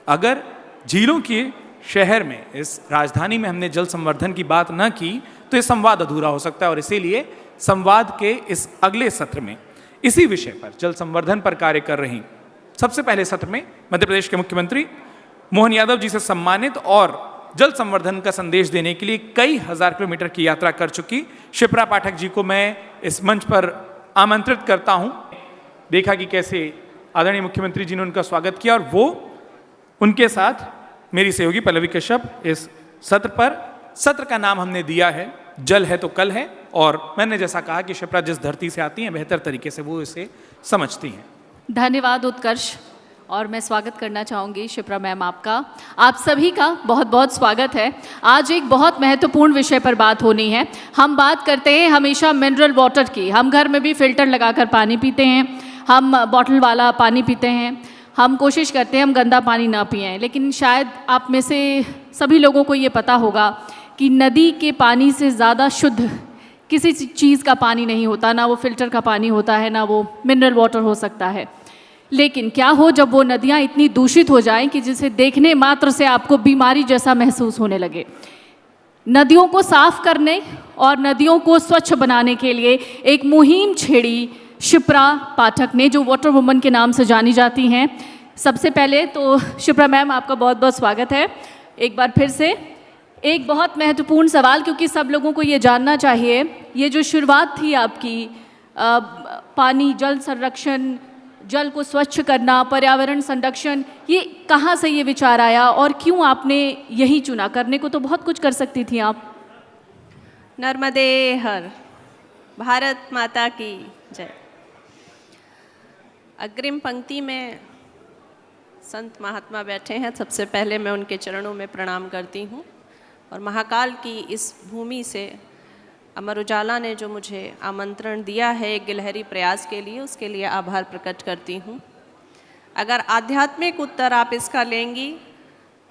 अगर झीलों के शहर में, इस राजधानी में हमने जल संवर्धन की बात न की तो ये संवाद अधूरा हो सकता है। और इसीलिए संवाद के इस अगले सत्र में इसी विषय पर, जल संवर्धन पर कार्य कर रही सबसे पहले सत्र में मध्य प्रदेश के मुख्यमंत्री मोहन यादव जी से सम्मानित और जल संवर्धन का संदेश देने के लिए कई हजार किलोमीटर की यात्रा कर चुकी शिप्रा पाठक जी को मैं इस मंच पर आमंत्रित करता हूं। देखा कि कैसे आदरणीय मुख्यमंत्री जी ने उनका स्वागत किया और वो उनके साथ मेरी सहयोगी पल्लवी कश्यप इस सत्र पर, सत्र का नाम हमने दिया है जल है तो कल है। और मैंने जैसा कहा कि शिप्रा जिस धरती से आती हैं बेहतर तरीके से वो इसे समझती हैं। धन्यवाद उत्कर्ष। और मैं स्वागत करना चाहूँगी शिप्रा मैम आपका, आप सभी का बहुत बहुत स्वागत है। आज एक बहुत महत्वपूर्ण विषय पर बात होनी है। हम बात करते हैं हमेशा मिनरल वाटर की, हम घर में भी फिल्टर लगाकर पानी पीते हैं, हम बॉटल वाला पानी पीते हैं, हम कोशिश करते हैं हम गंदा पानी ना पिएं। लेकिन शायद आप में से सभी लोगों को ये पता होगा कि नदी के पानी से ज़्यादा शुद्ध किसी चीज़ का पानी नहीं होता, ना वो फिल्टर का पानी होता है, ना वो मिनरल वाटर हो सकता है। लेकिन क्या हो जब वो नदियाँ इतनी दूषित हो जाएं कि जिसे देखने मात्र से आपको बीमारी जैसा महसूस होने लगे। नदियों को साफ करने और नदियों को स्वच्छ बनाने के लिए एक मुहिम छेड़ी शिप्रा पाठक ने, जो वाटर वुमन के नाम से जानी जाती हैं। सबसे पहले तो शिप्रा मैम आपका बहुत बहुत स्वागत है। एक बार फिर से एक बहुत महत्वपूर्ण सवाल, क्योंकि सब लोगों को ये जानना चाहिए, ये जो शुरुआत थी आपकी पानी जल संरक्षण, जल को स्वच्छ करना, पर्यावरण संरक्षण, ये कहाँ से ये विचार आया और क्यों आपने यही चुना? करने को तो बहुत कुछ कर सकती थी आप। नर्मदे हर, भारत माता की जय। अग्रिम पंक्ति में संत महात्मा बैठे हैं, सबसे पहले मैं उनके चरणों में प्रणाम करती हूँ। और महाकाल की इस भूमि से अमर उजाला ने जो मुझे आमंत्रण दिया है एक गिलहरी प्रयास के लिए, उसके लिए आभार प्रकट करती हूँ। अगर आध्यात्मिक उत्तर आप इसका लेंगी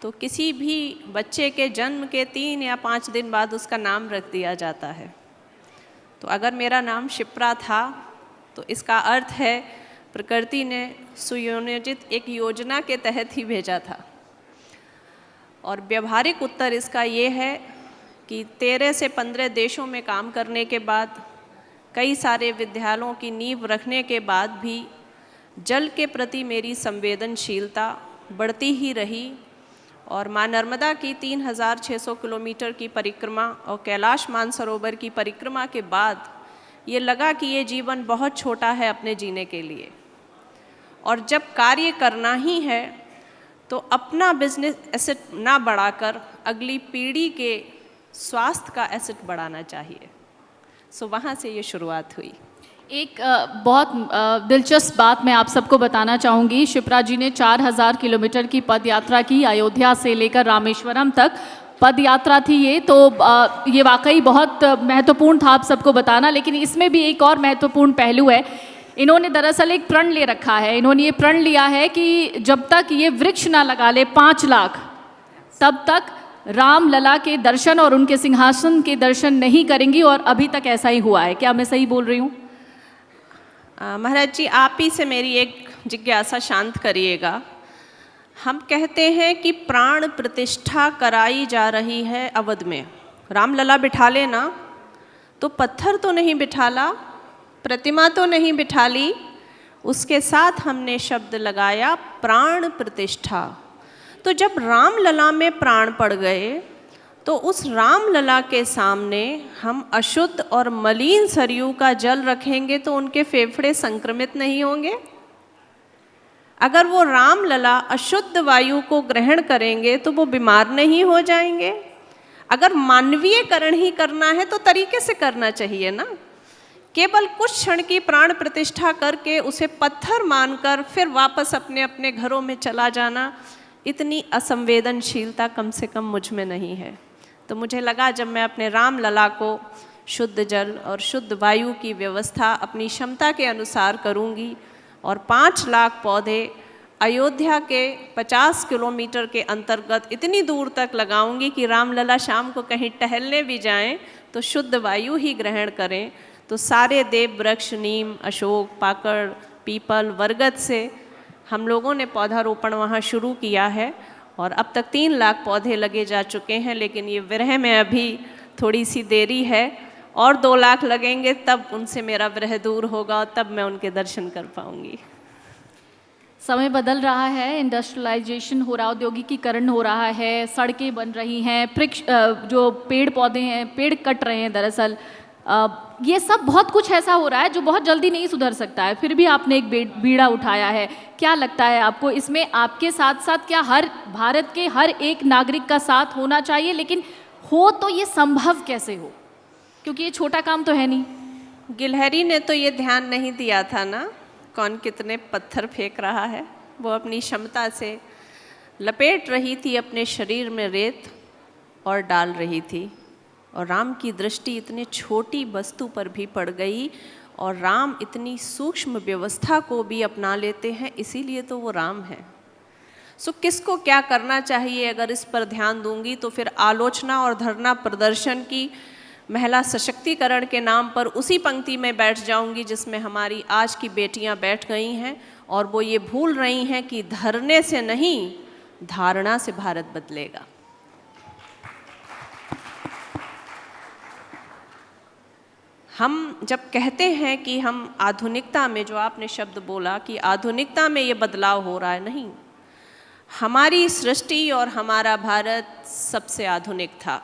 तो किसी भी बच्चे के जन्म के 3 या 5 दिन बाद उसका नाम रख दिया जाता है। तो अगर मेरा नाम शिप्रा था तो इसका अर्थ है प्रकृति ने सुयोजित एक योजना के तहत ही भेजा था। और व्यवहारिक उत्तर इसका ये है कि 13 से 15 देशों में काम करने के बाद, कई सारे विद्यालयों की नींव रखने के बाद भी जल के प्रति मेरी संवेदनशीलता बढ़ती ही रही। और माँ नर्मदा की 3600 किलोमीटर की परिक्रमा और कैलाश मानसरोवर की परिक्रमा के बाद ये लगा कि ये जीवन बहुत छोटा है अपने जीने के लिए, और जब कार्य करना ही है तो अपना बिजनेस एसेट ना बढ़ाकर अगली पीढ़ी के स्वास्थ्य का एसेट बढ़ाना चाहिए। सो वहाँ से ये शुरुआत हुई। एक बहुत दिलचस्प बात मैं आप सबको बताना चाहूँगी। शिप्रा जी ने 4000 किलोमीटर की पद यात्रा की, अयोध्या से लेकर रामेश्वरम तक पद यात्रा थी ये। तो ये वाकई बहुत महत्वपूर्ण था आप सबको बताना। लेकिन इसमें भी एक और महत्वपूर्ण पहलू है, इन्होंने दरअसल एक प्रण ले रखा है। इन्होंने ये प्रण लिया है कि जब तक ये वृक्ष ना लगा ले 5 लाख, तब तक राम लला के दर्शन और उनके सिंहासन के दर्शन नहीं करेंगी। और अभी तक ऐसा ही हुआ है। क्या मैं सही बोल रही हूँ? महाराज जी, आप ही से मेरी एक जिज्ञासा शांत करिएगा। हम कहते हैं कि प्राण प्रतिष्ठा कराई जा रही है अवध में। रामलला बिठा लेना तो पत्थर तो नहीं बिठाला, प्रतिमा तो नहीं बिठा ली, उसके साथ हमने शब्द लगाया प्राण प्रतिष्ठा। तो जब रामलला में प्राण पड़ गए तो उस रामलला के सामने हम अशुद्ध और मलिन सरयू का जल रखेंगे तो उनके फेफड़े संक्रमित नहीं होंगे? अगर वो रामलला अशुद्ध वायु को ग्रहण करेंगे तो वो बीमार नहीं हो जाएंगे? अगर मानवीयकरण ही करना है तो तरीके से करना चाहिए ना। केवल कुछ क्षण की प्राण प्रतिष्ठा करके उसे पत्थर मानकर फिर वापस अपने अपने घरों में चला जाना, इतनी असंवेदनशीलता कम से कम मुझ में नहीं है। तो मुझे लगा जब मैं अपने रामलला को शुद्ध जल और शुद्ध वायु की व्यवस्था अपनी क्षमता के अनुसार करूंगी और 5 लाख पौधे अयोध्या के 50 किलोमीटर के अंतर्गत इतनी दूर तक लगाऊंगी कि रामलला शाम को कहीं टहलने भी जाएं तो शुद्ध वायु ही ग्रहण करें। तो सारे देव वृक्ष, नीम, अशोक, पाकड़, पीपल, बरगद से हम लोगों ने पौधारोपण वहाँ शुरू किया है और अब तक 3 लाख पौधे लगे जा चुके हैं, लेकिन ये विरह में अभी थोड़ी सी देरी है और 2 लाख लगेंगे, तब उनसे मेरा विरह दूर होगा और तब मैं उनके दर्शन कर पाऊंगी। समय बदल रहा है, इंडस्ट्रियलाइजेशन हो रहा, औद्योगिकीकरण हो रहा है, सड़कें बन रही हैं, जो पेड़ पौधे हैं, पेड़ कट रहे हैं दरअसल। ये सब बहुत कुछ ऐसा हो रहा है जो बहुत जल्दी नहीं सुधर सकता है, फिर भी आपने एक बीड़ा उठाया है। क्या लगता है आपको, इसमें आपके साथ साथ क्या हर भारत के हर एक नागरिक का साथ होना चाहिए? लेकिन हो तो ये संभव कैसे हो, क्योंकि ये छोटा काम तो है नहीं। गिलहरी ने तो ये ध्यान नहीं दिया था ना कौन कितने पत्थर फेंक रहा है। वो अपनी क्षमता से लपेट रही थी अपने शरीर में रेत और डाल रही थी, और राम की दृष्टि इतनी छोटी वस्तु पर भी पड़ गई, और राम इतनी सूक्ष्म व्यवस्था को भी अपना लेते हैं, इसीलिए तो वो राम है। सो किसको क्या करना चाहिए, अगर इस पर ध्यान दूंगी तो फिर आलोचना और धरना प्रदर्शन की महिला सशक्तिकरण के नाम पर उसी पंक्ति में बैठ जाऊंगी जिसमें हमारी आज की बेटियां बैठ गई हैं, और वो ये भूल रही हैं कि धरने से नहीं, धारणा से भारत बदलेगा। हम जब कहते हैं कि हम आधुनिकता में, जो आपने शब्द बोला कि आधुनिकता में ये बदलाव हो रहा है, नहीं, हमारी सृष्टि और हमारा भारत सबसे आधुनिक था।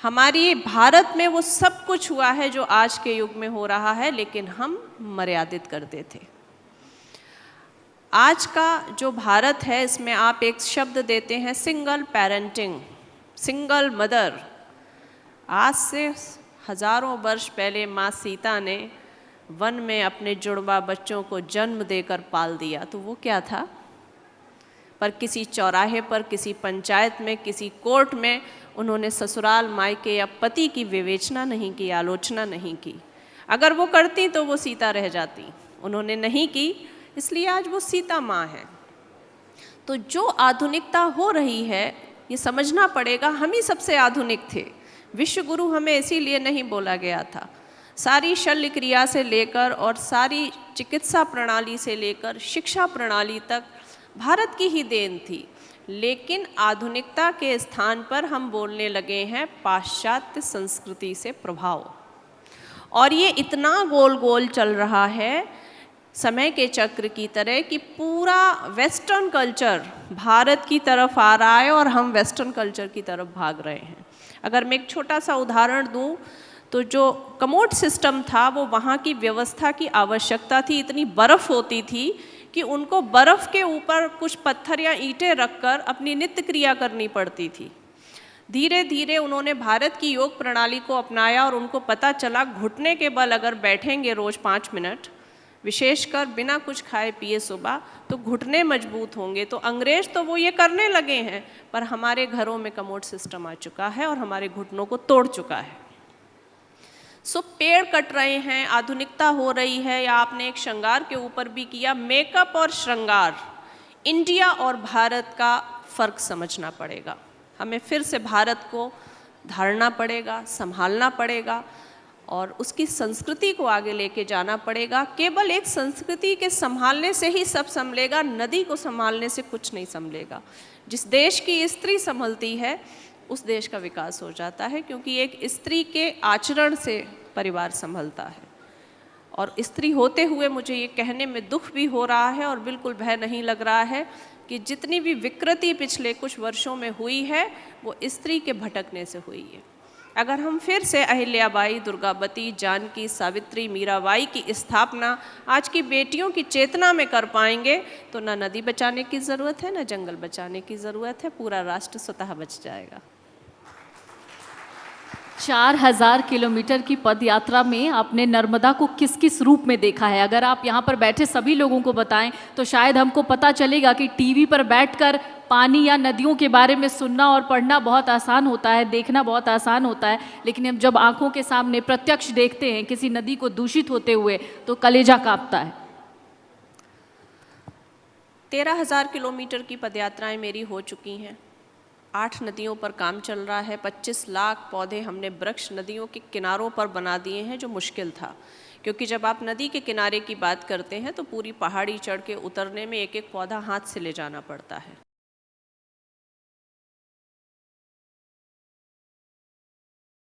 हमारी भारत में वो सब कुछ हुआ है जो आज के युग में हो रहा है, लेकिन हम मर्यादित करते थे। आज का जो भारत है, इसमें आप एक शब्द देते हैं सिंगल पेरेंटिंग, सिंगल मदर। आज से हजारों वर्ष पहले माँ सीता ने वन में अपने जुड़वा बच्चों को जन्म देकर पाल दिया, तो वो क्या था? पर किसी चौराहे पर, किसी पंचायत में, किसी कोर्ट में उन्होंने ससुराल, मायके या पति की विवेचना नहीं की, आलोचना नहीं की। अगर वो करती तो वो सीता रह जाती, उन्होंने नहीं की, इसलिए आज वो सीता माँ है। तो जो आधुनिकता हो रही है, ये समझना पड़ेगा, हम ही सबसे आधुनिक थे। विश्व गुरु हमें इसीलिए नहीं बोला गया था। सारी शल्य क्रिया से लेकर और सारी चिकित्सा प्रणाली से लेकर शिक्षा प्रणाली तक भारत की ही देन थी, लेकिन आधुनिकता के स्थान पर हम बोलने लगे हैं पाश्चात्य संस्कृति से प्रभाव, और ये इतना गोल गोल चल रहा है समय के चक्र की तरह कि पूरा वेस्टर्न कल्चर भारत की तरफ आ रहा है और हम वेस्टर्न कल्चर की तरफ भाग रहे हैं। अगर मैं एक छोटा सा उदाहरण दूं तो जो कमोड सिस्टम था, वो वहाँ की व्यवस्था की आवश्यकता थी। इतनी बर्फ़ होती थी कि उनको बर्फ़ के ऊपर कुछ पत्थर या ईंटें रखकर अपनी नित्य क्रिया करनी पड़ती थी। धीरे धीरे उन्होंने भारत की योग प्रणाली को अपनाया और उनको पता चला घुटने के बल अगर बैठेंगे रोज़ 5 मिनट, विशेषकर बिना कुछ खाए पिए सुबह, तो घुटने मजबूत होंगे। तो अंग्रेज तो वो ये करने लगे हैं, पर हमारे घरों में कमोड सिस्टम आ चुका है और हमारे घुटनों को तोड़ चुका है। सो पेड़ कट रहे हैं, आधुनिकता हो रही है, या आपने एक श्रृंगार के ऊपर भी किया, मेकअप और श्रृंगार, इंडिया और भारत का फ़र्क समझना पड़ेगा। हमें फिर से भारत को धारना पड़ेगा, संभालना पड़ेगा और उसकी संस्कृति को आगे लेके जाना पड़ेगा। केवल एक संस्कृति के संभालने से ही सब संभलेगा, नदी को संभालने से कुछ नहीं संभलेगा। जिस देश की स्त्री संभलती है उस देश का विकास हो जाता है, क्योंकि एक स्त्री के आचरण से परिवार संभलता है। और स्त्री होते हुए मुझे ये कहने में दुख भी हो रहा है और बिल्कुल भय नहीं लग रहा है कि जितनी भी विकृति पिछले कुछ वर्षों में हुई है वो स्त्री के भटकने से हुई है। अगर हम फिर से अहिल्याबाई, दुर्गावती, जानकी, सावित्री, मीराबाई की स्थापना आज की बेटियों की चेतना में कर पाएंगे तो ना नदी बचाने की ज़रूरत है, ना जंगल बचाने की ज़रूरत है, पूरा राष्ट्र स्वतः बच जाएगा। 4000 किलोमीटर की पद यात्रा में आपने नर्मदा को किस किस रूप में देखा है? अगर आप यहाँ पर बैठे सभी लोगों को बताएं तो शायद हमको पता चलेगा कि टीवी पर बैठकर पानी या नदियों के बारे में सुनना और पढ़ना बहुत आसान होता है, देखना बहुत आसान होता है, लेकिन हम जब आंखों के सामने प्रत्यक्ष देखते हैं किसी नदी को दूषित होते हुए तो कलेजा कांपता है। 13,000 किलोमीटर की पदयात्राएं मेरी हो चुकी हैं। 8 नदियों पर काम चल रहा है। 25 लाख पौधे हमने वृक्ष नदियों के किनारों पर बना दिए हैं, जो मुश्किल था क्योंकि जब आप नदी के किनारे की बात करते हैं तो पूरी पहाड़ी चढ़ के उतरने में एक एक पौधा हाथ से ले जाना पड़ता है।